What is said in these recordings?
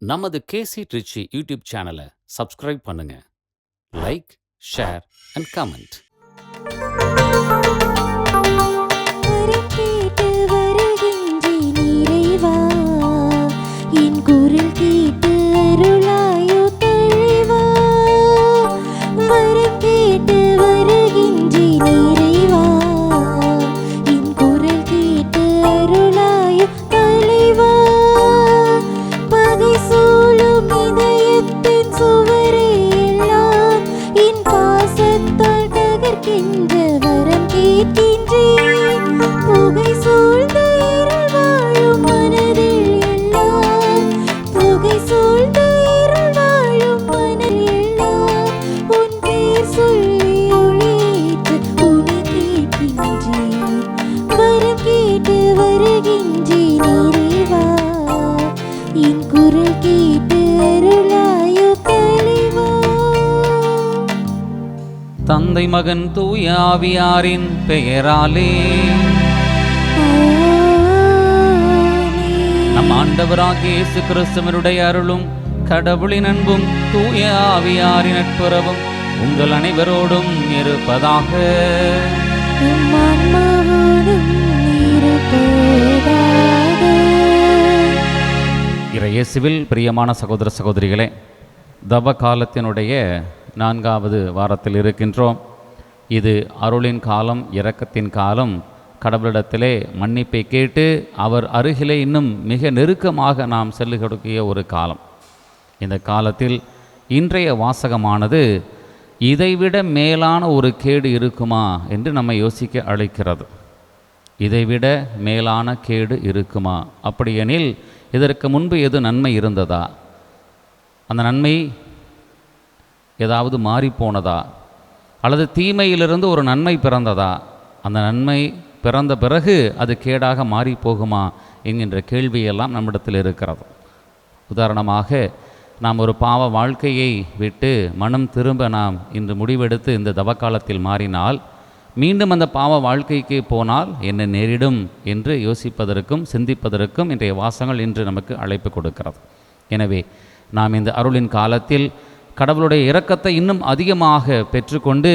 நமது கேசி ட்ரிச்சி யூடியூப் சேனலை சப்ஸ்கிரைப் பண்ணுங்க. Like, share and comment. தந்தை மகன் தூய ஆவியாரின் பெயராலே நம் ஆண்டவராகிய இயேசு கிறிஸ்துவினுடைய அருளும் கடவுளின் அன்பும் தூய ஆவியாரின் நட்புறவும் உங்கள் அனைவரோடும் இருப்பதாக. இயேசுவில் பிரியமான சகோதர சகோதரிகளே, தவ காலத்தினுடைய 4வது வாரத்தில் இருக்கின்றோம். இது அருளின் காலம், இரக்கத்தின் காலம். கடவுளிடத்திலே மன்னிப்பை கேட்டு அவர் அருகிலே இன்னும் மிக நெருக்கமாக நாம் செல்லுகொடுக்கிய ஒரு காலம். இந்த காலத்தில் இன்றைய வாசகமானது இதைவிட மேலான ஒரு கேடு இருக்குமா என்று நம்மை யோசிக்க அழைக்கிறது. இதைவிட மேலான கேடு இருக்குமா? அப்படியெனில் இதற்கு முன்பு எது நன்மை இருந்ததா? அந்த நன்மை ஏதாவது மாறிப்போனதா? அல்லது தீமையிலிருந்து ஒரு நன்மை பிறந்ததா? அந்த நன்மை பிறந்த பிறகு அது கேடாக மாறிப்போகுமா என்கின்ற கேள்வியெல்லாம் நம்மிடத்தில் இருக்கிறது. உதாரணமாக, நாம் ஒரு பாவ வாழ்க்கையை விட்டு மனம் திரும்ப நாம் இன்று முடிவெடுத்து இந்த தவக்காலத்தில் மாறினால் மீண்டும் அந்த பாவ வாழ்க்கைக்கு போனால் என்ன நேரிடும் என்று யோசிப்பதற்கும் சிந்திப்பதற்கும் இன்றைய வாசகங்கள் இன்று நமக்கு அழைப்பு கொடுக்கிறது. எனவே நாம் இந்த அருளின் காலத்தில் கடவுளுடைய இரக்கத்தை இன்னும் அதிகமாக பெற்றுக்கொண்டு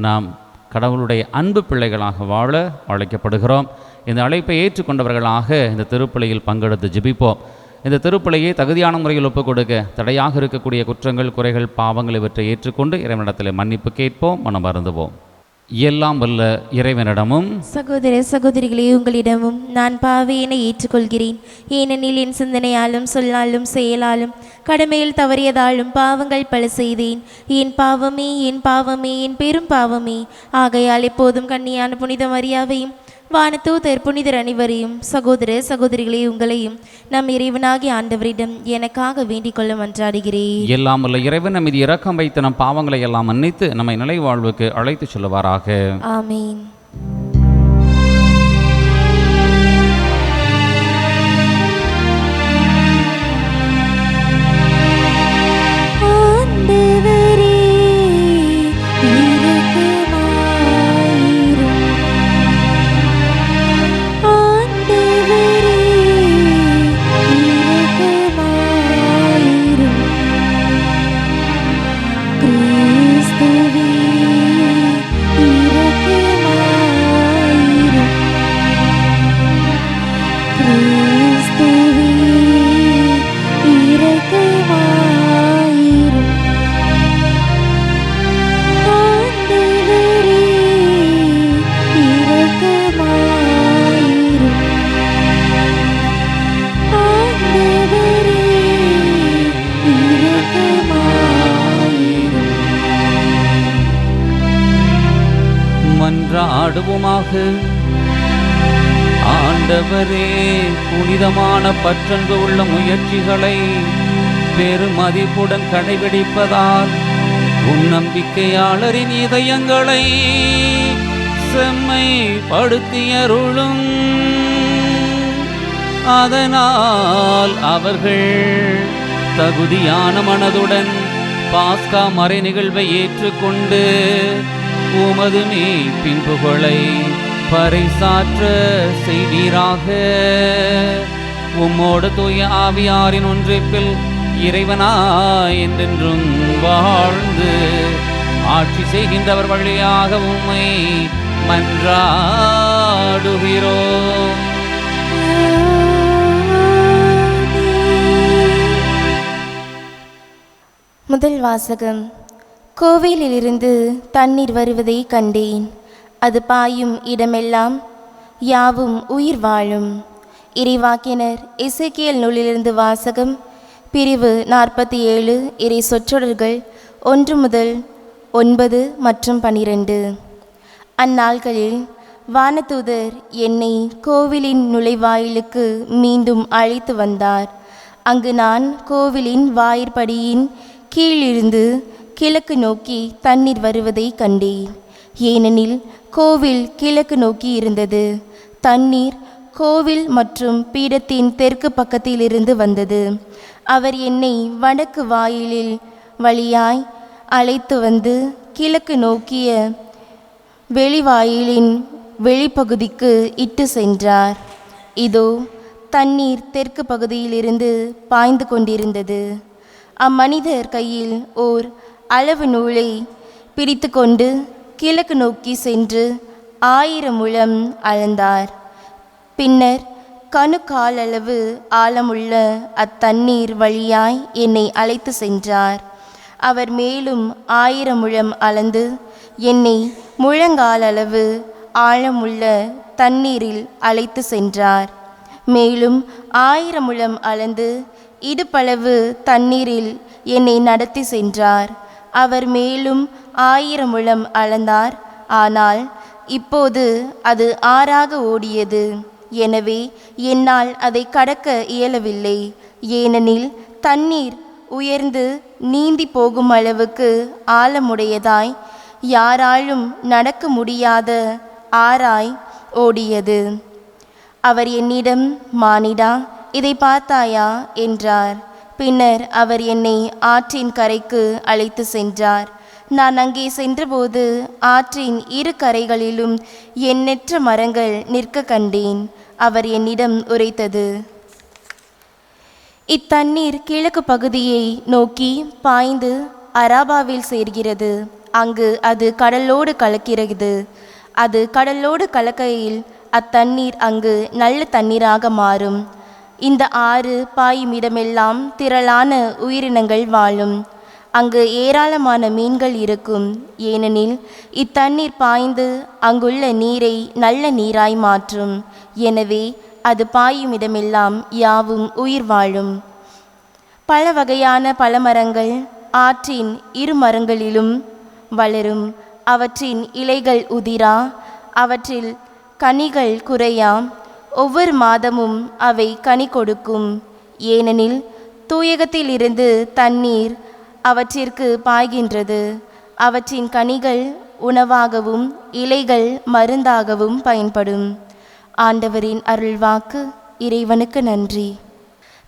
நாம் கடவுளுடைய அன்பு பிள்ளைகளாக வாழ அழைக்கப்படுகிறோம். இந்த அழைப்பை ஏற்றுக்கொண்டவர்களாக இந்த திருப்பலியில் பங்கெடுத்து ஜெபிப்போம். இந்த திருப்பலியை தகுதியான முறையில் ஒப்புக் கொடுக்க தடையாக இருக்கக்கூடிய குற்றங்கள், குறைகள், பாவங்கள் இவற்றை ஏற்றுக்கொண்டு இறைவனிடத்தில் மன்னிப்பு கேட்போம், மனம் வருந்துவோம். எல்லாம் வல்ல இறைவனிடமும் சகோதர சகோதரிகளே, உங்களிடமும் நான் பாவியினை ஏற்றுக்கொள்கிறேன். ஏனெனில் என் சிந்தனையாலும் சொல்லாலும் செயலாலும் கடமையில் தவறியதாலும் பாவங்கள் பல செய்தேன். என் பாவமே, என் பாவமே, என் பெரும் பாவமே. ஆகையால் எப்போதும் கன்னியான புனித மரியாவையும் வானதூதர் புனிதர் அனைவரையும், சகோதர சகோதரிகளே, உங்களையும் நம் இறைவனாகிய ஆண்டவரிடம் எனக்காக வேண்டிக் கொள்ள மன்றாடுகிறேன். எல்லாம் வல்ல இறைவன் நம் மீது இரக்கம் வைத்து நம் பாவங்களை எல்லாம் மன்னித்து நம்மை நிலை வாழ்வுக்கு அழைத்து செல்வாராக. ஆமீன். மன்றாடுவோமாக. ஆண்டவரே, புனிதமான பற்றன்பு உள்ள முயற்சிகளை பெருமதிப்புடன் கடைபிடிப்பதால் உன் நம்பிக்கையாளரின் இதயங்களை செம்மைப்படுத்தியருளும். அதனால் அவர்கள் தகுதியான மனதுடன் பாஸ்கா மறை நிகழ்வை ஏற்றுக்கொண்டு உமது மீட்பின் புகழை பறைசாற்ற செய்வீராக. உம்மோடு தூய ஆவியாரின் ஒன்றிப்பில் இறைவனாய் என்றென்றும் வாழ்ந்து ஆட்சி செய்கின்றவர் வழியாக உம்மை மன்றாடுகிறோம். முதல் வாசகம். கோவிலிலிருந்து தண்ணீர் வருவதை கண்டேன். அது பாயும் இடமெல்லாம் யாவும் உயிர் வாழும். இறைவாக்கினர் எசேக்கியேல் நூலிலிருந்து வாசகம். பிரிவு 47, இறை சொற்றொடர்கள் 1 முதல் 9 மற்றும் 12. அந்நாள்களில் வானதூதர் என்னை கோவிலின் நுழைவாயிலுக்கு மீண்டும் அழைத்து வந்தார். அங்கு நான் கோவிலின் வாயிற்படியின் கீழிருந்து கிழக்கு நோக்கி தண்ணீர் வருவதை கண்டேன். ஏனெனில் கோவில் கிழக்கு நோக்கி இருந்தது. தண்ணீர் கோவில் மற்றும் பீடத்தின் தெற்கு பக்கத்திலிருந்து வந்தது. அவர் என்னை வடக்கு வாயிலில் வழியாய் அழைத்து வந்து கிழக்கு நோக்கிய வெளிவாயிலின் வெளிப்பகுதிக்கு இட்டு சென்றார். இதோ தண்ணீர் தெற்கு பகுதியிலிருந்து பாய்ந்து கொண்டிருந்தது. அம்மனிதர் கையில் ஓர் அளவு நூலை பிடித்து கொண்டு கிழக்கு நோக்கி சென்று 1000 முழம் அளந்தார். பின்னர் கணுக்காலளவு ஆழமுள்ள அத்தண்ணீர் வழியாய் என்னை அழைத்து சென்றார். அவர் மேலும் 1000 முழம் அளந்து என்னை முழங்காலளவு ஆழமுள்ள தண்ணீரில் அழைத்து சென்றார். மேலும் 1000 முழம் அளந்து இடுப்பளவு தண்ணீரில் என்னை நடத்தி சென்றார். அவர் மேலும் 1000 முழம் அளந்தார். ஆனால் இப்போது அது ஆறாக ஓடியது. எனவே என்னால் அதை கடக்க இயலவில்லை. ஏனெனில் தண்ணீர் உயர்ந்து நீந்தி போகும் அளவுக்கு ஆழமுடையதாய் யாராலும் நடக்க முடியாத ஆறாய் ஓடியது. அவர் என்னிடம், மானிடா, இதை பார்த்தாயா என்றார். பின்னர் அவர் என்னை ஆற்றின் கரைக்கு அழைத்து சென்றார். நான் அங்கே சென்றபோது ஆற்றின் இரு கரைகளிலும் எண்ணற்ற மரங்கள் நிற்க கண்டேன். அவர் என்னிடம் உரைத்தது, இத்தண்ணீர் கிழக்கு பகுதியை நோக்கி பாய்ந்து அராபாவில் சேர்கிறது. அங்கு அது கடலோடு கலக்கிறது. அது கடலோடு கலக்கையில் அத்தண்ணீர் அங்கு நல்ல தண்ணீராக மாறும். இந்த ஆறு பாயும் இடமெல்லாம் திரளான உயிரினங்கள் வாழும். அங்கு ஏராளமான மீன்கள் இருக்கும். ஏனெனில் இத்தண்ணீர் பாய்ந்து அங்குள்ள நீரை நல்ல நீராய் மாற்றும். எனவே அது பாயும் இடமெல்லாம் யாவும் உயிர் வாழும். பல வகையான பழமரங்கள் ஆற்றின் இரு மரங்களிலும் வளரும். அவற்றின் இலைகள் உதிரா, அவற்றில் கனிகள் குறையாம். ஒவ்வொரு மாதமும் அவை கனி கொடுக்கும். ஏனெனில் தூயகத்திலிருந்து தண்ணீர் அவற்றிற்கு பாய்கின்றது. அவற்றின் கனிகள் உணவாகவும் இலைகள் மருந்தாகவும் பயன்படும். ஆண்டவரின் அருள்வாக்கு. இறைவனுக்கு நன்றி.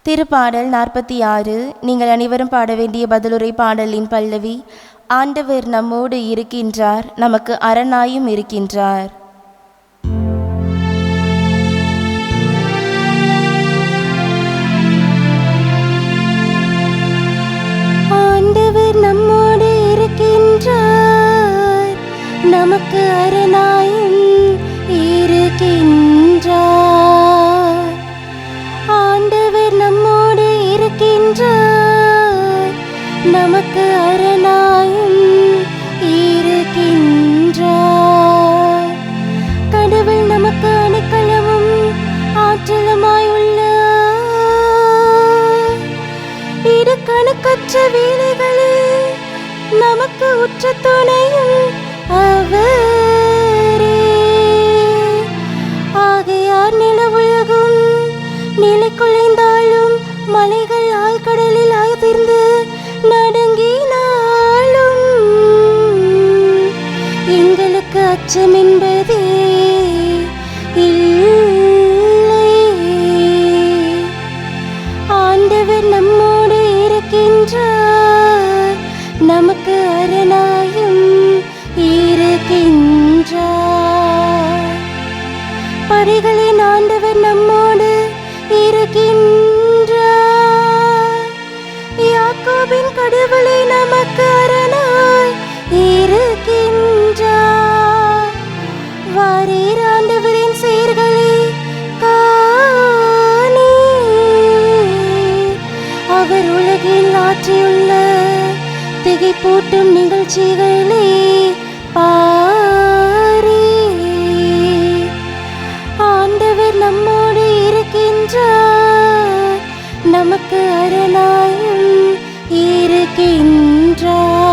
திருப்பாடல் 46. நீங்கள் அனைவரும் பாட வேண்டிய பதிலுரை பாடலின் பல்லவி. ஆண்டவர் நம்மோடு இருக்கின்றார், நமக்கு அரணாயும் இருக்கின்றார். ஆண்டவர் நம்மோடு இருக்கின்றார், நமக்கு அரணாயும் இருக்கின்றார். ஆண்டவர் நம்மோடு இருக்கின்றார், நமக்கு அரணாயும் இருக்கின்றார். கடவுள் நமக்கு அடைக்கலமும் ஆற்றலுமாயுள்ளார். இரு கணக்கற்ற வேலைகளில் நமக்கு உற்ற துணையும் அவரே. ஆகையார் நில உலகும் நிலை குலைந்தாலும் மலைகள் ஆழ்கடலில் ஆய்திர்ந்து நடுங்கினாலும் எங்களுக்கு அச்சம் என்பதே இல்லை. ஆண்டவர் நம்மோடு இருக்கின்றார், நமக்கு அரணாயும் இருக்கின்றார். படைகளின் ஆண்டவர் நம்மோடு இருக்கின்றார், கடவுளை நமக்கு அரணாய் இருக்கின்றார். வாரீர் ஆண்டவரின் செயல்களை காணீர். அவர் உலகில் ஆற்றியுள்ள திகைப்பூட்டும் நிகழ்ச்சிகளை பாரீர். ஆண்டவர் நம்மோடு இருக்கின்றார், நமக்கு அரணாயும் இருக்கின்றார்.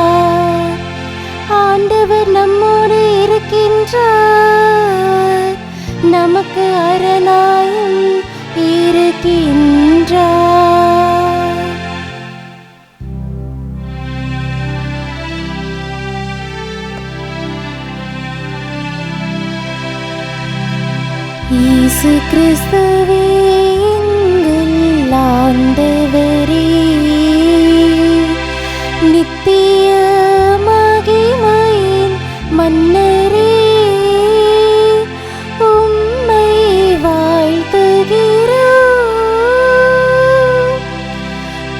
ஆண்டவர் நம்மோடு இருக்கின்றார், நமக்கு அரணாயும் இருக்கின்றார். இயேசு கிறிஸ்துவே எங்கள் ஆண்டவரே, நித்திய மகிமையின் மன்னரே, உம்மை வாழ்த்துகிறோம்.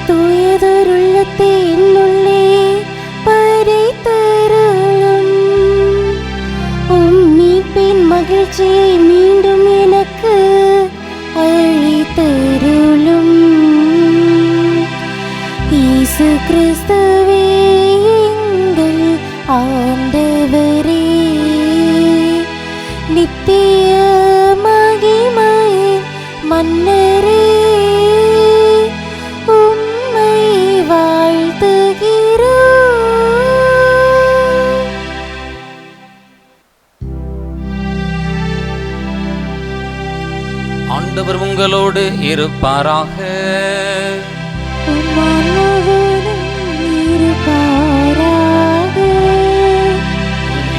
தூயதொருள்ளத்தை என்னுள்ளே படைத்தருளும். உம் மீட்பின் மகிழ்ச்சியை மீண்டும் எனக்கு அளித்தருளும். இயேசு கிறிஸ்துவே எங்கள் ஆண்டவரே, நித்திய மகிமையின் மன்னரே, உம்மை வாழ்த்துகிறோம். ஆண்டவர் உங்களோடு இருப்பாராக.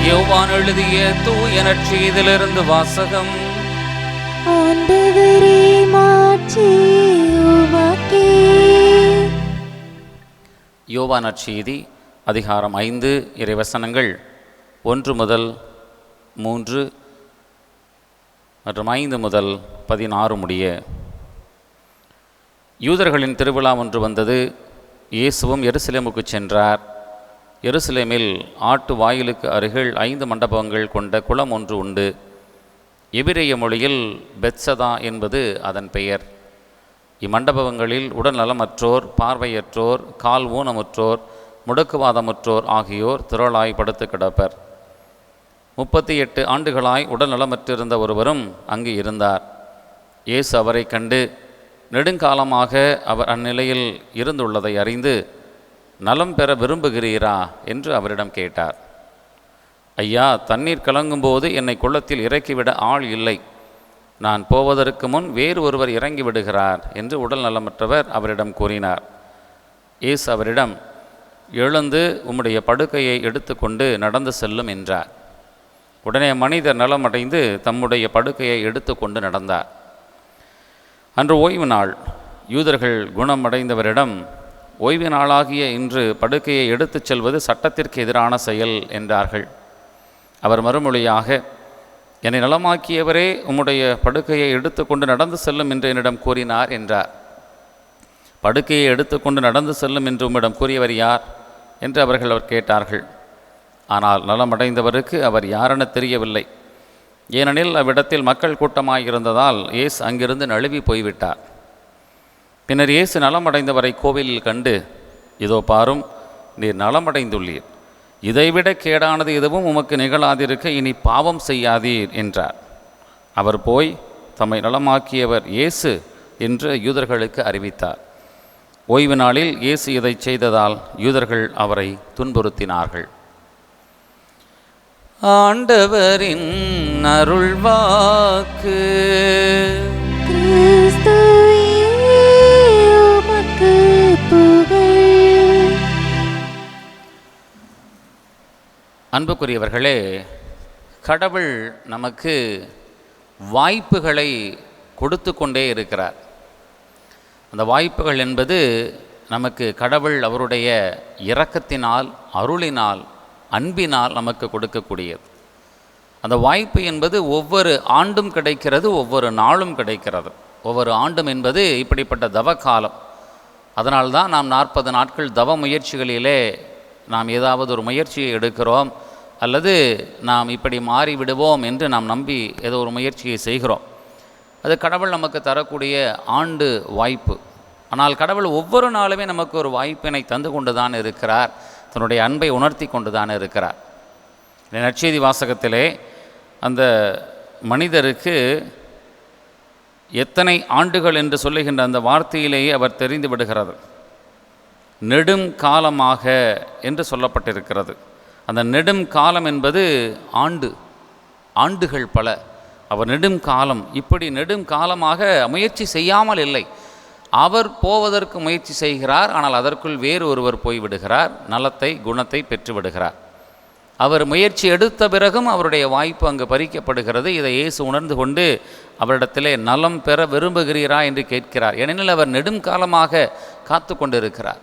யோவான் எழுதிய தூய நற்செய்தியிலிருந்து வாசகம். ஆண்டவரே, மாட்சி உமக்கே. யோவான் நற்செய்தி அதிகாரம் 5 இறைவசனங்கள் 1 முதல் 3 மற்றும் 5 முதல் 16 முடிய. யூதர்களின் திருவிழா ஒன்று வந்தது. இயேசுவும் எருசலேமுக்கு சென்றார். எருசலேமில் ஆட்டு வாயிலுக்கு அருகில் 5 மண்டபங்கள் கொண்ட குளம் ஒன்று உண்டு. எபிரேய மொழியில் பெத்சதா என்பது அதன் பெயர். இம்மண்டபங்களில் உடல்நலமற்றோர், பார்வையற்றோர், கால் ஊனமுற்றோர், முடக்குவாதமுற்றோர் ஆகியோர் திரளாய் படுத்து கிடப்பர். 38 ஆண்டுகளாய் உடல் நலமற்றிருந்த ஒருவரும் அங்கு இருந்தார். இயேசு அவரை கண்டு நெடுங்காலமாக அவர் அந்நிலையில் இருந்துள்ளதை அறிந்து, நலம் பெற விரும்புகிறீரா என்று அவரிடம் கேட்டார். ஐயா, தண்ணீர் கலங்கும்போது என்னை குளத்தில் இறக்கிவிட ஆள் இல்லை. நான் போவதற்கு முன் வேறு ஒருவர் இறங்கி விடுகிறார் என்று உடல் நலமற்றவர் அவரிடம் கூறினார். இயேசு அவரிடம், எழுந்து உம்முடைய படுக்கையை எடுத்துக்கொண்டு நடந்து செல்லும் என்றார். உடனே மனிதர் நலமடைந்து தம்முடைய படுக்கையை எடுத்துக்கொண்டு நடந்தார். அன்று ஓய்வு நாள். யூதர்கள் குணமடைந்தவரிடம், ஓய்வு நாளாகிய இன்று படுக்கையை எடுத்துச் செல்வது சட்டத்திற்கு எதிரான செயல் என்றார்கள். அவர் மறுமொழியாக, என்னை நலமாக்கியவரே உம்முடைய படுக்கையை எடுத்துக்கொண்டு நடந்து செல்லும் என்று என்னிடம் கூறினார் என்றார். படுக்கையை எடுத்துக்கொண்டு நடந்து செல்லும் என்று உம்மிடம் கூறியவர் யார் என்று அவர் கேட்டார்கள். ஆனால் நலமடைந்தவருக்கு அவர் யாரென தெரியவில்லை. ஏனெனில் அவ்விடத்தில் மக்கள் கூட்டமாயிருந்ததால் இயேசு அங்கிருந்து நழுவி போய்விட்டார். பின்னர் இயேசு நலமடைந்தவரை கோவிலில் கண்டு, இதோ பாரும், நீர் நலமடைந்துள்ளீர். இதைவிட கேடானது எதுவும் உமக்கு நிகழாதிருக்க இனி பாவம் செய்யாதீர் என்றார். அவர் போய் தம்மை நலமாக்கியவர் இயேசு என்று யூதர்களுக்கு அறிவித்தார். ஓய்வு நாளில் இயேசு இதை செய்ததால் யூதர்கள் அவரை துன்புறுத்தினார்கள். ஆண்டவரின் அருள்வாக்கு. அன்புக்குரியவர்களே, கடவுள் நமக்கு வாய்ப்புகளை கொடுத்து கொண்டே இருக்கிறார். அந்த வாய்ப்புகள் என்பது நமக்கு கடவுள் அவருடைய இரக்கத்தினால், அருளினால், அன்பினால் நமக்கு கொடுக்கக்கூடியது. அந்த வாய்ப்பு என்பது ஒவ்வொரு ஆண்டும் கிடைக்கிறது, ஒவ்வொரு நாளும் கிடைக்கிறது. ஒவ்வொரு ஆண்டும் என்பது இப்படிப்பட்ட தவக்காலம். அதனால்தான் நாம் 40 நாட்கள் தவ முயற்சிகளிலே நாம் ஏதாவது ஒரு முயற்சியை எடுக்கிறோம், அல்லது நாம் இப்படி மாறிவிடுவோம் என்று நாம் நம்பி ஏதோ ஒரு முயற்சியை செய்கிறோம். அது கடவுள் நமக்கு தரக்கூடிய ஆண்டு வாய்ப்பு. ஆனால் கடவுள் ஒவ்வொரு நாளுமே நமக்கு ஒரு வாய்ப்பினை தந்து கொண்டு தான் இருக்கிறார், தன்னுடைய அன்பை உணர்த்தி கொண்டு தான் இருக்கிறார். நற்செய்தி வாசகத்திலே அந்த மனிதருக்கு எத்தனை ஆண்டுகள் என்று சொல்லுகின்ற அந்த வார்த்தையிலேயே அவர் தெரிந்து விடுகிறது. நெடும் காலமாக என்று சொல்லப்பட்டிருக்கிறது. அந்த நெடும் காலம் என்பது ஆண்டுகள் பல. அவர் நெடும் காலம், இப்படி நெடும் காலமாக முயற்சி செய்யாமல் இல்லை. அவர் போவதற்கு முயற்சி செய்கிறார், ஆனால் அதற்குள் வேறு ஒருவர் போய்விடுகிறார், நலத்தை குணத்தை பெற்றுவிடுகிறார். அவர் முயற்சி எடுத்த பிறகும் அவருடைய வாய்ப்பு அங்கு பறிக்கப்படுகிறது. இதை இயேசு உணர்ந்து கொண்டு அவரிடத்திலே நலம் பெற விரும்புகிறீரா என்று கேட்கிறார். ஏனெனில் அவர் நெடும் காலமாக காத்து கொண்டிருக்கிறார்.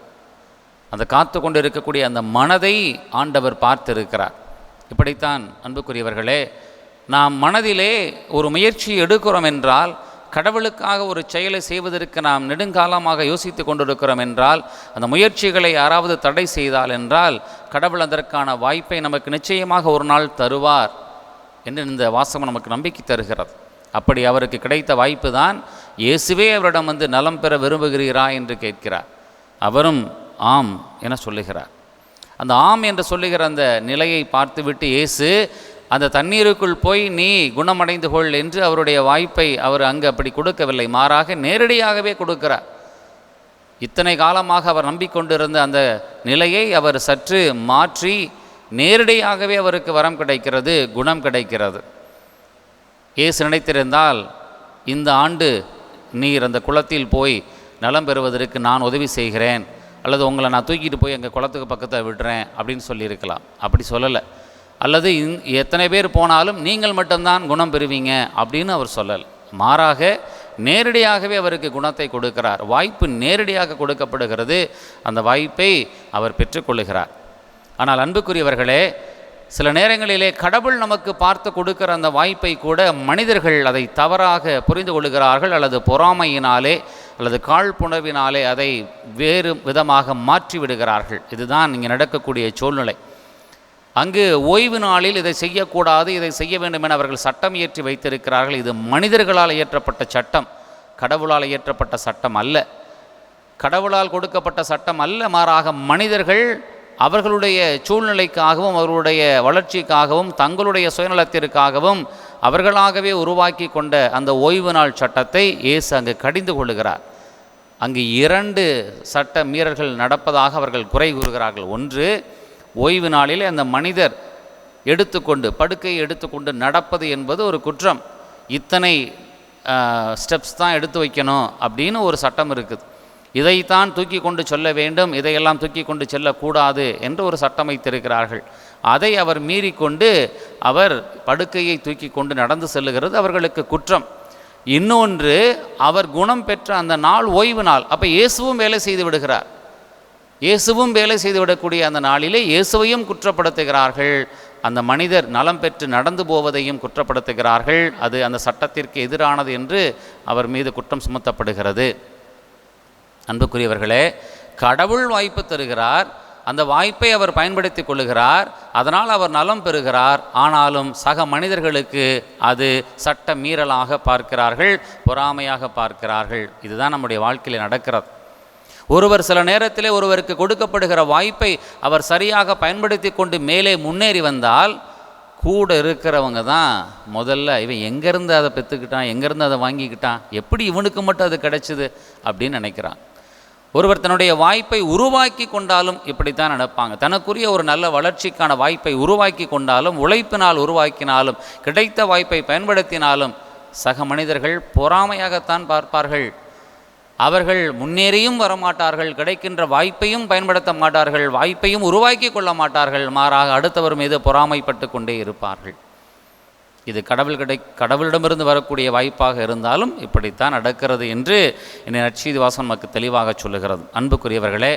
அந்த காத்து கொண்டு இருக்கக்கூடிய அந்த மனதை ஆண்டவர் பார்த்திருக்கிறார். இப்படித்தான் அன்புக்குரியவர்களே, நாம் மனதிலே ஒரு முயற்சி எடுக்கிறோம் என்றால், கடவுளுக்காக ஒரு செயலை செய்வதற்கு நாம் நெடுங்காலமாக யோசித்து கொண்டிருக்கிறோம் என்றால், அந்த முயற்சிகளை யாராவது தடை செய்தால் என்றால், கடவுள் அதற்கான வாய்ப்பை நமக்கு நிச்சயமாக ஒரு நாள் தருவார் என்று இந்த வாசகம் நமக்கு நம்பிக்கை தருகிறது. அப்படி அவருக்கு கிடைத்த வாய்ப்பு தான் இயேசுவே அவரிடம் வந்து நலம் பெற விரும்புகிறீரா என்று கேட்கிறார். அவரும் ஆம் என சொல்லுகிறார். அந்த ஆம் என்று சொல்லுகிற அந்த நிலையை பார்த்துவிட்டு இயேசு அந்த தண்ணீருக்குள் போய் நீ குணமடைந்து கொள் என்று அவருடைய வாய்ப்பை அவர் அங்கு அப்படி கொடுக்கவில்லை, மாறாக நேரடியாகவே கொடுக்கிறார். இத்தனை காலமாக அவர் நம்பிக்கொண்டிருந்த அந்த நிலையை அவர் சற்று மாற்றி நேரடியாகவே அவருக்கு வரம் கிடைக்கிறது, குணம் கிடைக்கிறது. இயேசு நினைத்திருந்தால் இந்த ஆண்டு நீர் அந்த குளத்தில் போய் நலம் பெறுவதற்கு நான் உதவி செய்கிறேன், அல்லது உங்களை நான் தூக்கிட்டு போய் எங்கள் குளத்துக்கு பக்கத்தில் விடுறேன் அப்படின்னு சொல்லியிருக்கலாம். அப்படி சொல்லலை. அல்லது எத்தனை பேர் போனாலும் நீங்கள் மட்டும்தான் குணம் பெறுவீங்க அப்படின்னு அவர் சொல்லலை. மாறாக நேரடியாகவே அவருக்கு குணத்தை கொடுக்கிறார். வாய்ப்பு நேரடியாக கொடுக்கப்படுகிறது. அந்த வாய்ப்பை அவர் பெற்றுக்கொள்ளுகிறார். ஆனால் அன்புக்குரியவர்களே, சில நேரங்களிலே கடவுள் நமக்கு பார்த்து கொடுக்கிற அந்த வாய்ப்பை கூட மனிதர்கள் அதை தவறாக புரிந்து கொள்கிறார்கள், அல்லது பொறாமையினாலே அல்லது காழ்ப்புணர்வினாலே அதை வேறு விதமாக மாற்றி விடுகிறார்கள். இதுதான் இங்கே நடக்கக்கூடிய சூழ்நிலை. அங்கு ஓய்வு நாளில் இதை செய்யக்கூடாது, இதை செய்ய வேண்டும் என அவர்கள் சட்டம் இயற்றி வைத்திருக்கிறார்கள். இது மனிதர்களால் இயற்றப்பட்ட சட்டம், கடவுளால் இயற்றப்பட்ட சட்டம் அல்ல, கடவுளால் கொடுக்கப்பட்ட சட்டம் அல்ல. மாறாக மனிதர்கள் அவர்களுடைய சூழ்நிலைக்காகவும் அவர்களுடைய வளர்ச்சிக்காகவும் தங்களுடைய சுயநலத்திற்காகவும் அவர்களாகவே உருவாக்கி கொண்ட அந்த ஓய்வு நாள் சட்டத்தை இயேசு அங்கு கடிந்து கொள்ளுகிறார். அங்கு 2 சட்ட மீறல்கள் நடப்பதாக அவர்கள் குறை கூறுகிறார்கள். ஒன்று, ஓய்வு நாளில் அந்த மனிதர் படுக்கையை எடுத்துக்கொண்டு நடப்பது என்பது ஒரு குற்றம். இத்தனை ஸ்டெப்ஸ் தான் எடுத்து வைக்கணும் அப்படின்னு ஒரு சட்டம் இருக்குது. இதைத்தான் தூக்கி கொண்டு சொல்ல வேண்டும், இதையெல்லாம் தூக்கி கொண்டு செல்லக்கூடாது என்று ஒரு சட்டம் வைத்திருக்கிறார்கள். அதை அவர் மீறிக்கொண்டு அவர் படுக்கையை தூக்கி கொண்டு நடந்து செல்லுகிறது அவர்களுக்கு குற்றம். இன்னொன்று, அவர் குணம் பெற்ற அந்த நாள் ஓய்வு நாள். அப்போ இயேசுவும் வேலை செய்து விடுகிறார். இயேசுவும் வேலை செய்துவிடக்கூடிய அந்த நாளிலே இயேசுவையும் குற்றப்படுத்துகிறார்கள். அந்த மனிதர் நலம் பெற்று நடந்து போவதையும் குற்றப்படுத்துகிறார்கள். அது அந்த சட்டத்திற்கு எதிரானது என்று அவர் மீது குற்றம் சுமத்தப்படுகிறது. அன்புக்குரியவர்களே, கடவுள் வாய்ப்பு தருகிறார், அந்த வாய்ப்பை அவர் பயன்படுத்தி கொள்ளுகிறார், அதனால் அவர் நலம் பெறுகிறார். ஆனாலும் சக மனிதர்களுக்கு அது சட்ட மீறலாக பார்க்கிறார்கள், பொறாமையாக பார்க்கிறார்கள். இதுதான் நம்முடைய வாழ்க்கையில் நடக்கிறது. ஒருவர் சில நேரத்திலே ஒருவருக்கு கொடுக்கப்படுகிற வாய்ப்பை அவர் சரியாக பயன்படுத்தி கொண்டு மேலே முன்னேறி வந்தால் கூட இருக்கிறவங்க தான் முதல்ல இவன் எங்கேருந்து அதை பெற்றுக்கிட்டான், எங்கேருந்து அதை வாங்கிக்கிட்டான், எப்படி இவனுக்கு மட்டும் அது கிடைச்சிது அப்படின்னு நினைக்கிறான். ஒருவர் தன்னுடைய வாய்ப்பை உருவாக்கி கொண்டாலும் இப்படித்தான் நடப்பாங்க. தனக்குரிய ஒரு நல்ல வளர்ச்சிக்கான வாய்ப்பை உருவாக்கி கொண்டாலும், உழைப்பினால் உருவாக்கினாலும், கிடைத்த வாய்ப்பை பயன்படுத்தினாலும் சக மனிதர்கள் பொறாமையாகத்தான் பார்ப்பார்கள். அவர்கள் முன்னேறியும் வரமாட்டார்கள், கிடைக்கின்ற வாய்ப்பையும் பயன்படுத்த மாட்டார்கள், வாய்ப்பையும் உருவாக்கி கொள்ள மாட்டார்கள். மாறாக அடுத்தவர் மீது பொறாமைப்பட்டு கொண்டே இருப்பார்கள். இது கடவுளிடமிருந்து வரக்கூடிய வாய்ப்பாக இருந்தாலும் இப்படித்தான் நடக்கிறது என்று இந்த நற்செய்தி வாசகம் நமக்கு தெளிவாக சொல்லுகிறது. அன்புக்குரியவர்களே,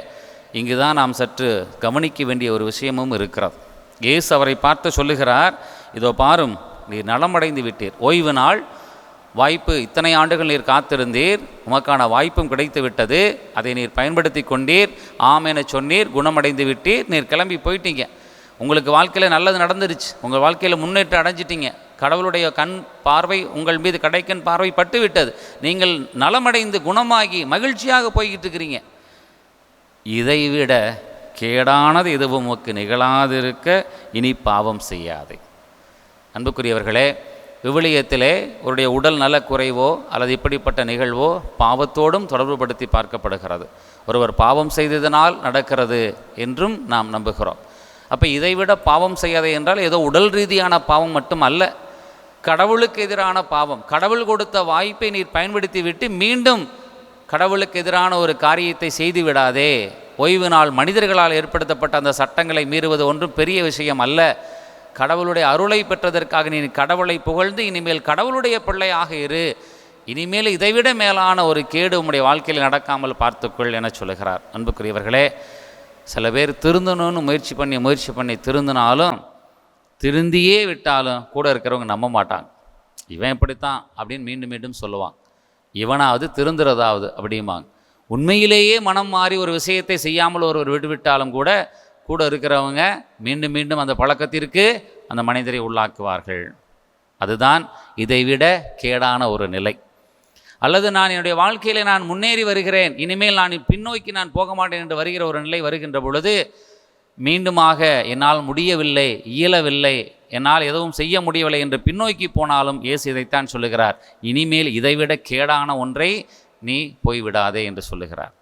இங்கு தான் நாம் சற்று கவனிக்க வேண்டிய ஒரு விஷயமும் இருக்கிறது. இயேசு அவரை பார்த்து சொல்லுகிறார், இதோ பாரும், நீர் நலமடைந்து விட்டீர். ஓய்வு நாள் வாய்ப்பு இத்தனை ஆண்டுகள் நீர் காத்திருந்தீர், உமக்கான வாய்ப்பும் கிடைத்து விட்டது, அதை நீர் பயன்படுத்தி கொண்டீர், ஆமென சொன்னீர், குணமடைந்து விட்டீர், நீர் கிளம்பி போயிட்டீங்க. உங்களுக்கு வாழ்க்கையில் நல்லது நடந்துருச்சு, உங்கள் வாழ்க்கையில் முன்னேற்றம் அடைஞ்சிட்டீங்க, கடவுளுடைய கண் பார்வை உங்கள் மீது கடைக்கண் பார்வை பட்டு விட்டது, நீங்கள் நலமடைந்து குணமாகி மகிழ்ச்சியாக போய்கிட்டு இருக்கிறீங்க. இதைவிட கேடானது எதுவும் உமக்கு நிகழாதிருக்க இனி பாவம் செய்யாதே. அன்புக்குரியவர்களே, விவிலியத்திலே அவருடைய உடல் நல குறைவோ அல்லது இப்படிப்பட்ட நிகழ்வோ பாவத்தோடும் தொடர்புபடுத்தி பார்க்கப்படுகிறது. ஒருவர் பாவம் செய்ததனால் நடக்கிறது என்றும் நாம் நம்புகிறோம். அப்போ இதைவிட பாவம் செய்யாதே என்றால் ஏதோ உடல் ரீதியான பாவம் மட்டும் அல்ல, கடவுளுக்கு எதிரான பாவம். கடவுள் கொடுத்த வாய்ப்பை நீர் பயன்படுத்தி விட்டு மீண்டும் கடவுளுக்கு எதிரான ஒரு காரியத்தை செய்து விடாதே. ஓய்வு நாள் மனிதர்களால் ஏற்படுத்தப்பட்ட அந்த சட்டங்களை மீறுவது ஒன்றும் பெரிய விஷயம் அல்ல. கடவுளுடைய அருளை பெற்றதற்காக நீ கடவுளை புகழ்ந்து இனிமேல் கடவுளுடைய பிள்ளையாக இரு. இனிமேல் இதைவிட மேலான ஒரு கேடு உம்முடைய வாழ்க்கையில் நடக்காமல் பார்த்துக்கொள் என சொல்லுகிறார். அன்புக்குரியவர்களே, சில பேர் திருந்தணும்னு முயற்சி பண்ணி திருந்தினாலும் திருந்தியே விட்டாலும் கூட இருக்கிறவங்க நம்ப மாட்டாங்க. இவன் இப்படித்தான் அப்படின்னு மீண்டும் மீண்டும் சொல்லுவான். இவனாவது திருந்துறதாவது அப்படிம்பாங்க. உண்மையிலேயே மனம் மாறி ஒரு விஷயத்தை செய்யாமல் ஒருவர் விட்டுவிட்டாலும் கூட இருக்கிறவங்க மீண்டும் மீண்டும் அந்த பழக்கத்திற்கு அந்த மனிதரை உள்ளாக்குவார்கள். அதுதான் இதைவிட கேடான ஒரு நிலை. அல்லது நான் என்னுடைய வாழ்க்கையில் நான் முன்னேறி வருகிறேன், இனிமேல் நான் பின்னோக்கி நான் போக மாட்டேன் என்று வருகிற ஒரு நிலை வருகின்ற பொழுது மீண்டுமாக என்னால் முடியவில்லை, இயலவில்லை, என்னால் எதுவும் செய்ய முடியவில்லை என்று பின்னோக்கி போனாலும் இயேசு இதைத்தான் சொல்லுகிறார். இனிமேல் இதைவிட கேடான ஒன்றை நீ போய்விடாதே என்று சொல்லுகிறார்.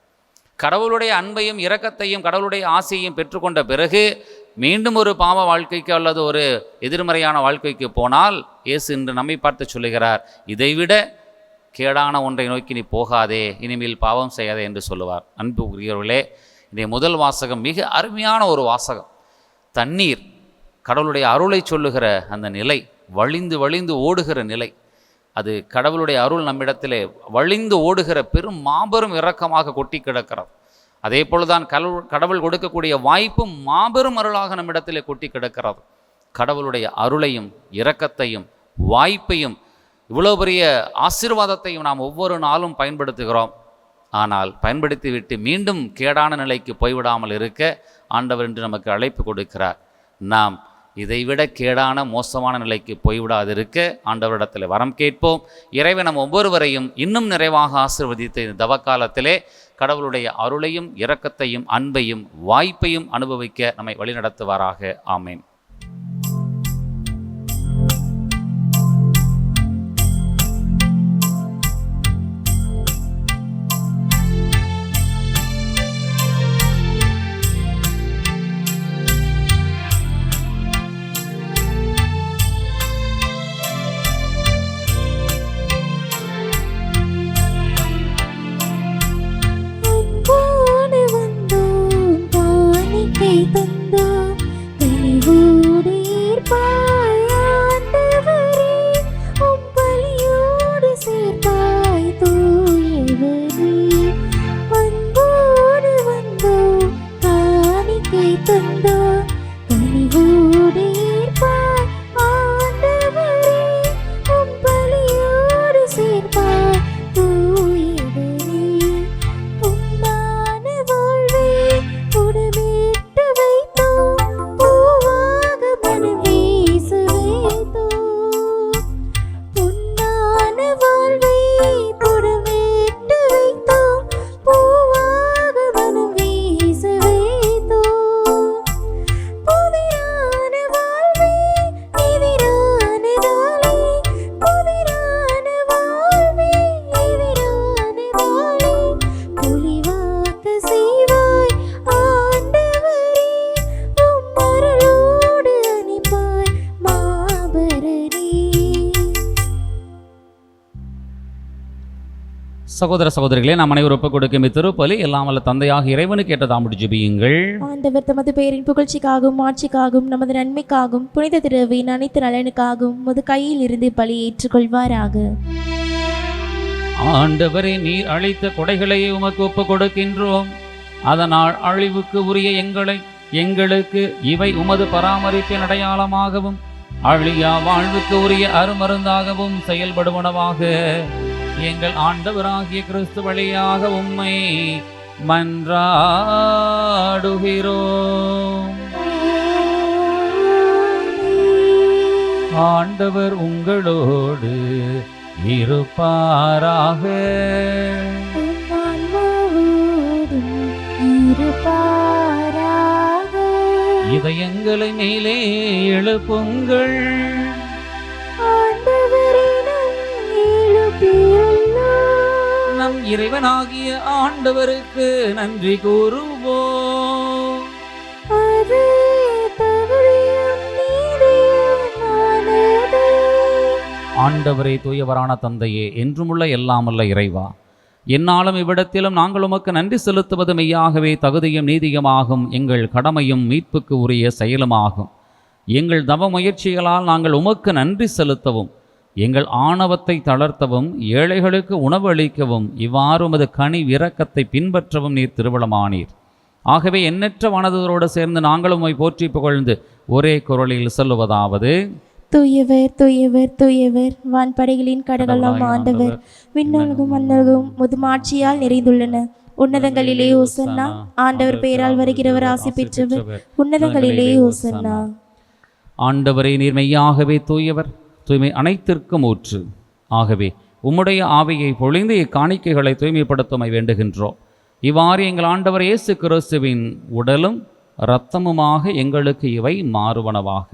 கடவுளுடைய அன்பையும் இரக்கத்தையும் கடவுளுடைய ஆசையையும் பெற்றுக்கொண்ட பிறகு மீண்டும் ஒரு பாவ வாழ்க்கைக்கு அல்லது ஒரு எதிர்மறையான வாழ்க்கைக்கு போனால் இயேசு இன்று நம்மை பார்த்து சொல்லுகிறார், இதைவிட கேடான ஒன்றை நோக்கி நீ போகாதே, இனிமேல் பாவம் செய்யாதே என்று சொல்லுவார். அன்புக்குரியவர்களே, இன்றைய முதல் வாசகம் மிக அருமையான ஒரு வாசகம். தண்ணீர் கடவுளுடைய அருளை சொல்லுகிற அந்த நிலை, வழிந்து வழிந்து ஓடுகிற நிலை, அது கடவுளுடைய அருள் நம்மிடத்திலே வழிந்து ஓடுகிற பெரும் மாபெரும் இரக்கமாக கொட்டி கிடக்கிறது. அதே போலதான் கடவுள் கொடுக்கக்கூடிய வாய்ப்பும் மாபெரும் அருளாக நம்மிடத்திலே கொட்டி கிடக்கிறது. கடவுளுடைய அருளையும் இரக்கத்தையும் வாய்ப்பையும் இவ்வளோ பெரிய ஆசீர்வாதத்தையும் நாம் ஒவ்வொரு நாளும் பயன்படுத்துகிறோம். ஆனால் பயன்படுத்திவிட்டு மீண்டும் கேடான நிலைக்கு போய்விடாமல் இருக்க ஆண்டவர் என்று நமக்கு அழைப்பு கொடுக்கிறார். நாம் இதைவிட கேடான மோசமான நிலைக்கு போய்விடாதிருக்க ஆண்டவரிடத்தில் வரம் கேட்போம். இறைவன் நம் ஒவ்வொருவரையும் இன்னும் நிறைவாக ஆசீர்வதித்து இந்த தவக்காலத்திலே கடவுளுடைய அருளையும் இரக்கத்தையும் அன்பையும் வாய்ப்பையும் அனுபவிக்க நம்மை வழிநடத்துவாராக. ஆமேன். சகோதர சகோதரிகளே, நாம் அனைவரும் ஒப்புக் கொடுக்கும் இத்திருப்பலி எல்லாம் வல்ல தந்தையாக இறைவனுக்கு ஏற்றதாம் ஜெபியுங்கள். ஆண்டவர் தமது பெயரின் புகழ்ச்சிக்காகவும் ஆட்சிக்காகவும் நமது நன்மைக்காகவும் புனித திருவின் அனைத்து நலனுக்காகவும் முது கையில் இருந்து பலி ஏற்றுக்கொள்வாராக. ஆண்டவரே, நீர் அளித்த கொடைகளை உமக்கு ஒப்புக் கொடுக்கின்றோம். அதனால் அழிவுக்கு உரிய எங்களுக்கு இவை உமது பராமரிப்பின் அடையாளமாகவும் அழியா வாழ்வுக்கு உரிய அருமருந்தாகவும் செயல்படுவனவாக எங்கள் ஆண்டவராகிய கிறிஸ்து வழியாக உம்மை மன்றாடுகிறோம். ஆண்டவர் உங்களோடு இருப்பாராக. இதயங்களை மேலே எழுப்புங்கள். நம் இறைவனாகிய ஆண்டவருக்கு நன்றி கூறுவோம். ஆண்டவரே, தூயவரான தந்தையே, என்றுமுள்ள எல்லாமல்ல இறைவா, என்னாலும் இவ்விடத்திலும் நாங்கள் உமக்கு நன்றி செலுத்துவது மெய்யாகவே தகுதியும் நீதியுமாகும், எங்கள் கடமையும் மீட்புக்கு உரிய செயலுமாகும். எங்கள் தவ முயற்சிகளால் நாங்கள் உமக்கு நன்றி செலுத்தவும், எங்கள் ஆணவத்தை தளர்த்தவும், ஏழைகளுக்கு உணவு அளிக்கவும், இவ்வாறு உமது கனி இரக்கத்தை பின்பற்றவும் நீர் திருவிழமானீர். ஆகவே எண்ணற்ற வானதூதரோடு சேர்ந்து நாங்களும் உம்மை போற்றி புகழ்ந்து ஒரே குரலில் சொல்லுவதாவது: தூயவர் தூயவர் தூயவர், வான்படைகளின் கடகெல்லாம் ஆண்டவர். விண்ணலகும் மன்னலகும் முதுமாட்சியால் நிறைந்துள்ளன. உன்னதங்களிலே ஓசன்னா. ஆண்டவர் பெயரால் வருகிறவர் ஆசி பெற்றவர். உன்னதங்களிலே ஓசன்னா. ஆண்டவரே, நீர் மெய்யாகவே தூயவர், தூய்மை அனைத்திற்கும் ஊற்று. ஆகவே உம்முடைய ஆவியை பொழிந்து இக்காணிக்கைகளை தூய்மைப்படுத்தமை வேண்டுகின்றோம். இவ்வாறு எங்கள் ஆண்டவர் இயேசு கிறிஸ்துவின் உடலும் இரத்தமுமாக எங்களுக்கு இவை மாறுவனவாக.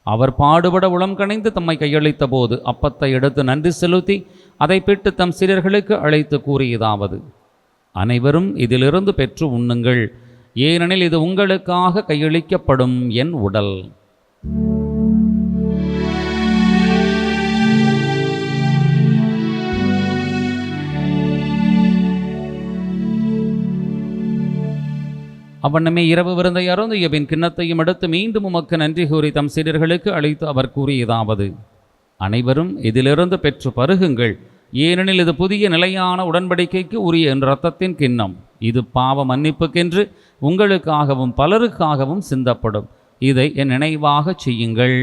அவர் பாடுபட உளம் கணிந்து தம்மை கையளித்த போது அப்பத்தை எடுத்து நன்றி செலுத்தி அதை பிட்டு தம் சீடர்களுக்கு அழைத்து கூறியதாவது: அனைவரும் இதிலிருந்து பெற்று உண்ணுங்கள், ஏனெனில் இது உங்களுக்காக கையளிக்கப்படும் என் உடல். அவ்வண்ணமே இரவு விருந்தை அருந்திய பின் கிண்ணத்தையும் எடுத்து மீண்டும் உமக்கு நன்றி கூறி தம் சீடர்களுக்கு அழைத்து அவர் கூறியதாவது: அனைவரும் இதிலிருந்து பெற்று பருகுங்கள், ஏனெனில் இது புதிய நிலையான உடன்படிக்கைக்கு உரிய என் இரத்தத்தின் கிண்ணம். இது பாவ மன்னிப்புக்கென்று உங்களுக்காகவும் பலருக்காகவும் சிந்தப்படும். இதை என் நினைவாக செய்யுங்கள்.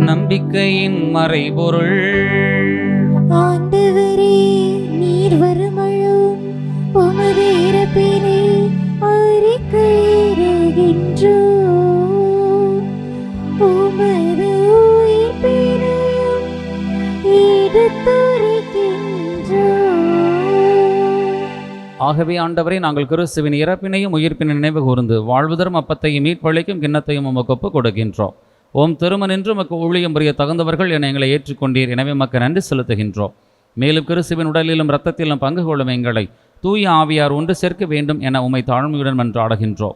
நம்பிக்கையின் மறைபொருள். ஆண்டவரே, நீர் வருமளவும் உமது இறப்பினை அறிக்கையிடுகின்றோம், உமது உயிர்ப்பினையும் எடுத்துரைக்கின்றோம். ஆகவே ஆண்டவரே, நாங்கள் கிறிஸ்துவின் இறப்பினையும் உயிர்ப்பினை நினைவு கூர்ந்து வாழ்வுதரும் அப்பத்தையும் மீட்பளிக்கும் கிண்ணத்தையும் உமக்கு ஒப்புக் கொடுக்கின்றோம். ஓம் திருமன் என்று உமக்கு ஊழியம் புரிய தகுந்தவர்கள் என எங்களை ஏற்றுக்கொண்டீர். எனவே உமக்கு நன்றி செலுத்துகின்றோம். மேலும் கிறிஸ்துவின் உடலிலும் இரத்தத்திலும் பங்கு கொள்ளும் எங்களை தூய ஆவியார் ஒன்று சேர்க்க வேண்டும் என உம்மை தாழ்மையுடன் மன்றாடுகின்றோம்.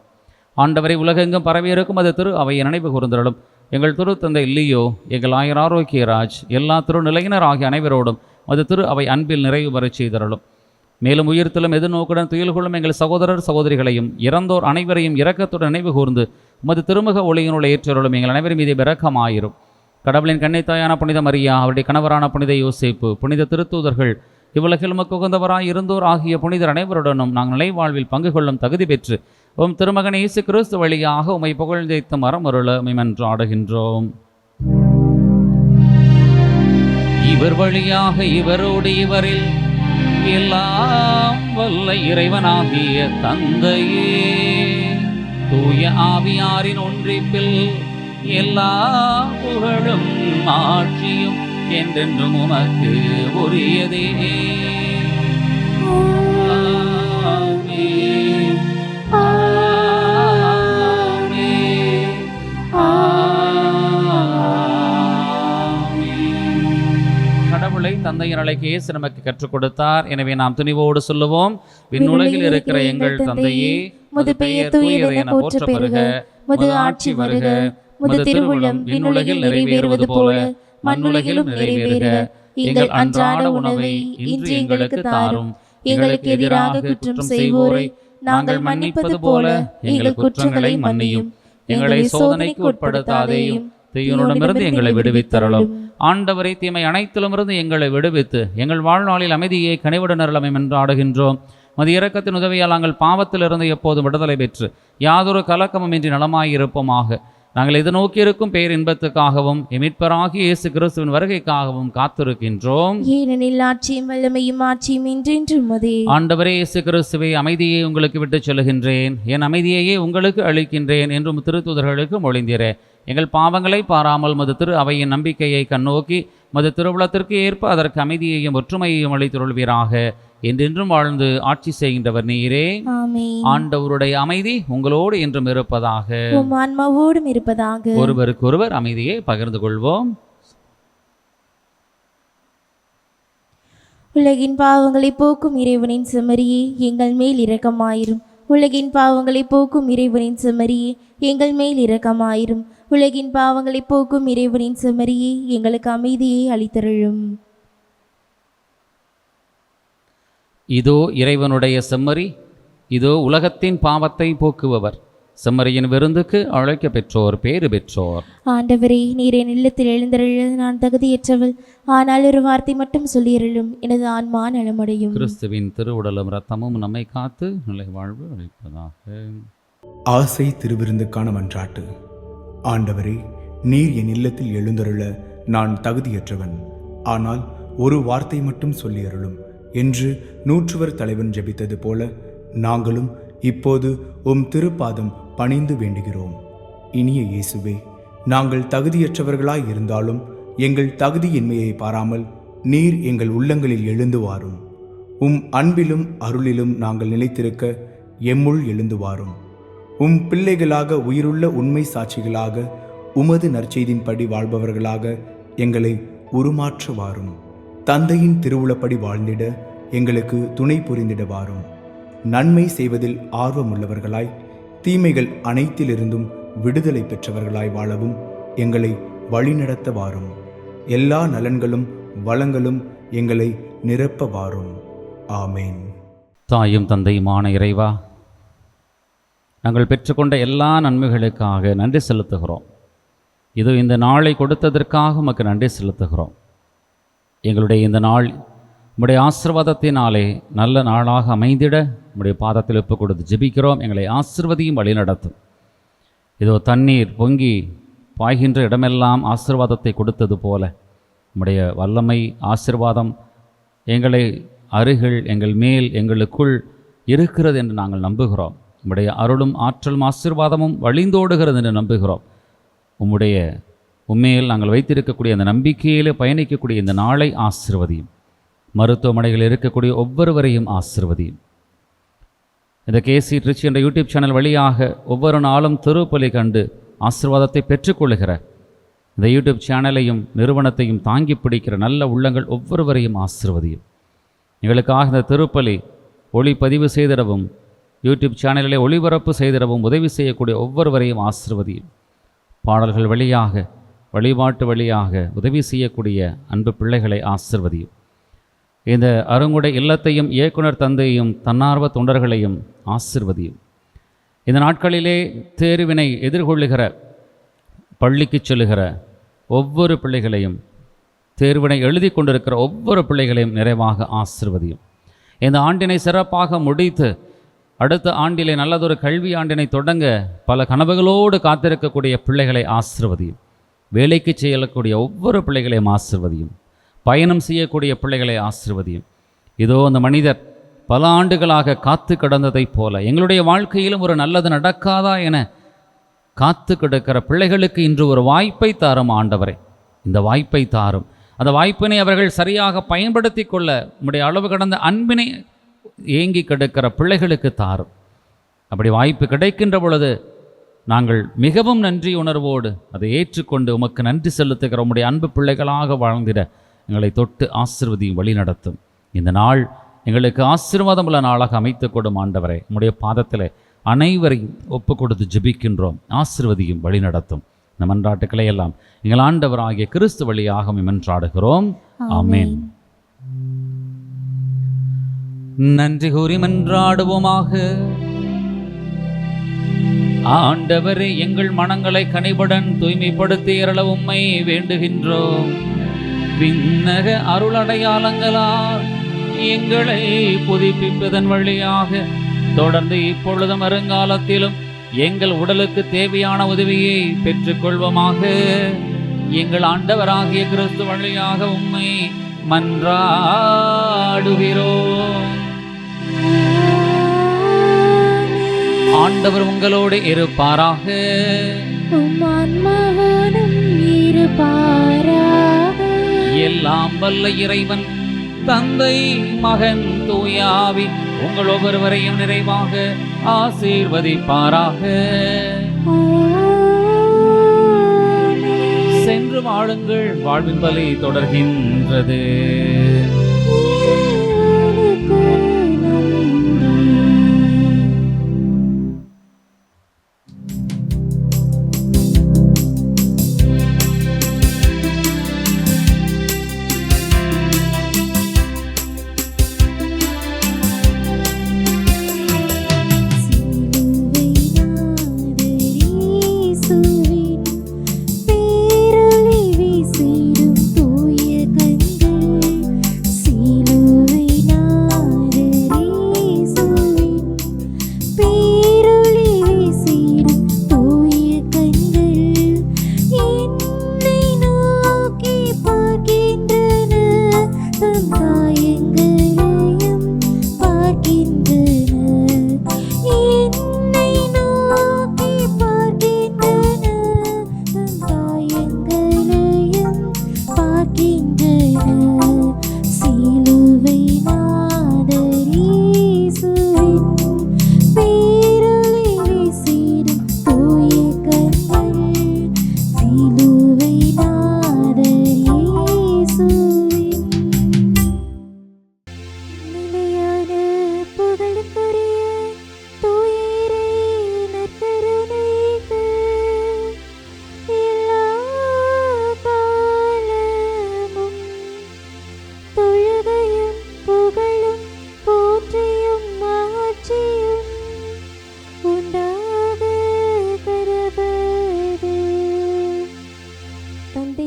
ஆண்டவரை, உலகெங்கும் பரவியிருக்கும் அது திரு அவையை நினைவு கூர்ந்தருளும். எங்கள் திரு தந்தை இல்லையோ, எங்கள் ஆயர் ஆரோக்கியராஜ், எல்லா திருநிலையினர் ஆகிய அனைவரோடும் அது திரு அவை அன்பில் நிறைவு பெறச் செய்தருளும். மேலும் உயிர்த்திலும் எதிர்நோக்குடன் துயில் கொள்ளும் எங்கள் சகோதரர் சகோதரிகளையும் இறந்தோர் அனைவரையும் இரக்கத்துடன் நினைவு கூர்ந்து உமது திருமுக ஒளியினுள்ள ஏற்றருளும். எங்கள் அனைவரும் மீது இரக்கமாயிரும். கடவுளின் கன்னித்தாயான புனித மரியா, அவருடைய கணவரான புனித யோசேப்பு, புனித திருத்தூதர்கள், இவ்வுலகில் உமக்கு உகந்தவராய் இருந்தோர் ஆகிய புனிதர் அனைவருடனும் நாங்கள் நிலைவாழ்வில் பங்கு கொள்ளும் தகுதி பெற்று உம் திருமகன் இயேசு கிறிஸ்து வழியாக உம்மை புகழ்ந்தேத்து மரமருள மன்றாடுகின்றோம். இவர் வழியாக இவரோடு இவரில் எல்லாம் வல்ல இறைவனாகிய தந்தையே, தூய ஆவியாரின் ஒன்றிப்பில் எல்லா புகழும் ஆட்சியும் என்றென்றும் உமக்கு உரியதே. ஆமென். ஆமென். ஆமென். கடவுளை தந்தையின் அழைக்க இயேசு நமக்கு கற்றுக் கொடுத்தார். எனவே நாம் துணிவோடு சொல்லுவோம்: விண்ணுலகில் இருக்கிற எங்கள் தந்தையே, முது பெயர் தூயது என போற்ற பெறுக, முது ஆட்சி வருக, முது திருவுளம் விண்ணுலகில் நிறைவேறுவது போல மண்ணுலகிலும் நிறைவேறுக. எங்கள் அன்றாட உணவை இன்று எங்களுக்கு தாரும். எங்களுக்கு எதிராக குற்றம் செய்வோரை நாங்கள் மன்னிப்பது போல எங்கள் குற்றங்களை மன்னியும். எங்களை சோதனைக்கு உட்படுத்தாதேயும், தீயோனிடமிருந்து எங்களை விடுவித்தருளும். ஆண்டவரை தீமை அனைத்திலுமிருந்து எங்களை விடுவித்து எங்கள் வாழ்நாளில் அமைதியை கனிவுடன் அருளமை என்று ஆடுகின்றோம். மது இரக்கத்தின் உதவியால் நாங்கள் பாவத்திலிருந்து எப்போதும் விடுதலை பெற்று யாதொரு கலக்கமுமின்றி நலமாயிருப்போமாக. நாங்கள் எதிர்நோக்கியிருக்கும் பேரின்பத்துக்காகவும் மீட்பராகிய இயேசு கிறிஸ்துவின் வருகைக்காகவும் காத்திருக்கின்றோம். ஏனெனில் ஆட்சியும் வல்லமையும் ஆட்சியும் என்றென்றும் உமதே. ஆண்டவரே இயேசு கிறிஸ்துவே, அமைதியை உங்களுக்கு விட்டுச் சொல்லுகின்றேன், என் அமைதியையே உங்களுக்கு அளிக்கின்றேன் என்றும் திருத்தூதர்களுக்கு மொழிந்தீரே. எங்கள் பாவங்களை பாராமல் மது திரு அவையின் நம்பிக்கையை கண்ணோக்கி மது திருவுளத்திற்கு ஏற்ப அதற்கு அமைதியையும் ஒற்றுமையையும் அளித்துள்வீராக. என்றென்றும் வாழ்ந்து ஆட்சி செய்கின்றவர் நீரே. ஆமென். ஆண்டவருடைய அமைதி உங்களோடு என்றும் இருப்பதாக. உம் ஆன்மாவோடும் இருப்பதாக. ஒருவருக்கொருவர் அமைதியை பகிர்ந்து கொள்வோம். உலகின் பாவங்களை போக்கும் இறைவனின் செம்மறியே, எங்கள் மேல் இரக்கமாயிரும். உலகின் பாவங்களை போக்கும் இறைவனின் செம்மறியே, எங்கள் மேல் இரக்கமாயிரும். உலகின் பாவங்களை போக்கும் இறைவனின் செம்மறியே, எங்களுக்கு அமைதியை அளித்தருளும். இதோ இறைவனுடைய செம்மறி, இதோ உலகத்தின் பாவத்தை போக்குபவர். செம்மறியின் விருந்துக்கு அழைக்க பெற்றோர் பேறு பெற்றோர். ஆண்டவரே, நீர் என் இல்லத்தில் எழுந்தருள நான் தகுதியற்றவள், ஆனால் ஒரு வார்த்தை மட்டும் சொல்லியருளும், எனது ஆன்மா நலமடையும். கிறிஸ்துவின் திருவுடலும் இரத்தமும் நம்மை காத்து நிலை வாழ்வு அளிப்பதாக. ஆசை திருவிருந்துக்கான மன்றாட்டு. ஆண்டவரே, நீர் என் இல்லத்தில் எழுந்தருள நான் தகுதியற்றவன், ஆனால் ஒரு வார்த்தை மட்டும் சொல்லியருளும் என்று நூற்றுவர் தலைவன் ஜெபித்தது போல நாங்களும் இப்போது உம் திருப்பாதம் பணிந்து வேண்டுகிறோம். இனிய இயேசுவே, நாங்கள் தகுதியற்றவர்களாய் இருந்தாலும் எங்கள் தகுதியின்மையை பாராமல் நீர் எங்கள் உள்ளங்களில் எழுந்து வாரும். உம் அன்பிலும் அருளிலும் நாங்கள் நிலைத்திருக்க எம்முள் எழுந்து வாரும். உம் பிள்ளைகளாக உயிருள்ள உண்மை சாட்சிகளாக உமது நற்செய்தின்படி வாழ்பவர்களாக எங்களை உருமாற்ற வாரும். தந்தையின் திருவுளப்படி வாழ்ந்திட எங்களுக்கு துணை புரிந்திட வாரும். நன்மை செய்வதில் ஆர்வமுள்ளவர்களாய் தீமைகள் அனைத்திலிருந்தும் விடுதலை பெற்றவர்களாய் வாழவும் எங்களை வழிநடத்த வாரும். எல்லா நலன்களும் வளங்களும் எங்களை நிரப்ப வாரும். ஆமேன். தாயும் தந்தையுமான இறைவா, நாங்கள் பெற்றுக்கொண்ட எல்லா நன்மைகளுக்காக நன்றி செலுத்துகிறோம். இது இந்த நாளை கொடுத்ததற்காக உமக்கு நன்றி செலுத்துகிறோம். எங்களுடைய இந்த நாள் உம்முடைய ஆசீர்வாதத்தினாலே நல்ல நாளாக அமைந்திட உம்முடைய பாதத்தில் ஒப்புக் கொடுத்து ஜெபிக்கிறோம். எங்களை ஆசீர்வதியும் வழி நடத்தும். இதோ தண்ணீர் பொங்கி பாய்கின்ற இடமெல்லாம் ஆசீர்வாதத்தை கொடுத்தது போல உம்முடைய வல்லமை ஆசீர்வாதம் எங்களை அருகில் எங்கள் மேல் எங்களுக்குள் இருக்கிறது என்று நாங்கள் நம்புகிறோம். உம்முடைய அருளும் ஆற்றலும் ஆசீர்வாதமும் வழிந்தோடுகிறது என்று நம்புகிறோம். உண்மையில் நாங்கள் வைத்திருக்கக்கூடிய அந்த நம்பிக்கையில் பயணிக்கக்கூடிய இந்த நாளை ஆசீர்வதியும். மருத்துவமனைகளில் இருக்கக்கூடிய ஒவ்வொருவரையும் ஆசீர்வதியும். இந்த கேசி ட்ரிச்சி என்ற யூடியூப் சேனல் வழியாக ஒவ்வொரு நாளும் திருப்பலி கண்டு ஆசீர்வாதத்தை பெற்றுக்கொள்ளுகிற இந்த யூடியூப் சேனலையும் நிறுவனத்தையும் தாங்கி பிடிக்கிற நல்ல உள்ளங்கள் ஒவ்வொருவரையும் ஆசீர்வதியும். எங்களுக்காக இந்த திருப்பலி ஒளிப்பதிவு செய்திடவும் யூடியூப் சேனலிலே ஒளிபரப்பு செய்திடவும் உதவி செய்யக்கூடிய ஒவ்வொருவரையும் ஆசீர்வதியும். பாடல்கள் வழியாக வழிபாட்டு வழியாக உதவி செய்யக்கூடிய அன்பு பிள்ளைகளை ஆசீர்வதியும். இந்த அருங்குடை இல்லத்தையும் இயக்குனர் தந்தையும் தன்னார்வ தொண்டர்களையும் ஆசீர்வதியும். இந்த நாட்களிலே தேர்வினை எதிர்கொள்ளுகிற பள்ளிக்கு செல்லுகிற ஒவ்வொரு பிள்ளைகளையும், தேர்வினை எழுதி கொண்டிருக்கிற ஒவ்வொரு பிள்ளைகளையும் நிறைவாக ஆசீர்வதியும். இந்த ஆண்டினை சிறப்பாக முடித்து அடுத்த ஆண்டிலே நல்லதொரு கல்வி ஆண்டினை தொடங்க பல கனவுகளோடு காத்திருக்கக்கூடிய பிள்ளைகளை ஆசீர்வதியும். வேலைக்கு செய்யக்கூடிய ஒவ்வொரு பிள்ளைகளையும் ஆசீர்வதியும். பயணம் செய்யக்கூடிய பிள்ளைகளை ஆசீர்வதியும். இதோ அந்த மனிதர் பல ஆண்டுகளாக காத்து கிடந்ததைப் போல எங்களுடைய வாழ்க்கையிலும் ஒரு நல்லது நடக்காதா என காத்து கிடக்கிற பிள்ளைகளுக்கு இன்று ஒரு வாய்ப்பை தாரும் ஆண்டவரே. இந்த வாய்ப்பை தாரும். அந்த வாய்ப்பினை அவர்கள் சரியாக பயன்படுத்தி கொள்ள உம்முடைய அளவு கடந்த அன்பினை ஏங்கி கிடக்கிற பிள்ளைகளுக்கு தாரும். அப்படி வாய்ப்பு கிடைக்கின்ற பொழுது நாங்கள் மிகவும் நன்றி உணர்வோடு அதை ஏற்றுக்கொண்டு உமக்கு நன்றி செலுத்துகிற உம்முடைய அன்பு பிள்ளைகளாக வாழ்ந்திட எங்களை தொட்டு ஆசீர்வதியும் வழி நடத்தும். இந்த நாள் எங்களுக்கு ஆசீர்வாதமுள்ள நாளாக அமைத்து கொடும் ஆண்டவரே. உம்முடைய பாதத்தில் அனைவரையும் ஒப்பு கொடுத்து ஜெபிக்கின்றோம். ஆசீர்வதியும் வழி நடத்தும். இந்த மன்றாட்டுக்களை எல்லாம் எங்கள் ஆண்டவராகிய கிறிஸ்து வழியாக மன்றாடுகிறோம். ஆமென். நன்றி கூறி மன்றாடுவோமாக. ஆண்டவரே, எங்கள் மனங்களை கனிவுடன் தூய்மைப்படுத்தி அருள உம்மை வேண்டுகின்றோம். விண்ணக அருளடையாளங்களால் எங்களை புதுப்பிப்பதன் வழியாக தொடர்ந்து இப்பொழுதும் வருங்காலத்திலும் எங்கள் உடலுக்கு தேவையான உதவியை பெற்றுக்கொள்வோமாக. எங்கள் ஆண்டவராகிய கிறிஸ்து வழியாக உம்மை மன்றாடுகிறோம். ஆண்டவர் உங்களோடு இருப்பாராக. உம் ஆன்மாவோடும் இருப்பாராக. எல்லாம் வல்ல இறைவன் தந்தை, மகன், தூயாவி உங்கள் ஒவ்வொருவரையும் நிறைவாக ஆசீர்வதிப்பாராக. சென்று வாழுங்கள், வாழ்வின் பலி தொடர்கின்றது.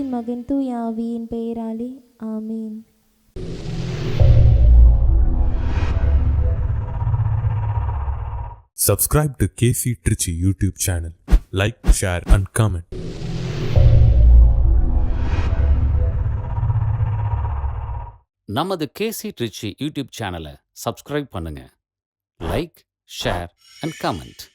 மகன் தூய ஆவியின் பெயராலே ஆமீன். Subscribe to KC Trichy YouTube channel. Like, share and comment. நமது கேசி ட்ரிச்சி யூடியூப் சேனலை சப்ஸ்கிரைப் பண்ணுங்க. Like, share and comment.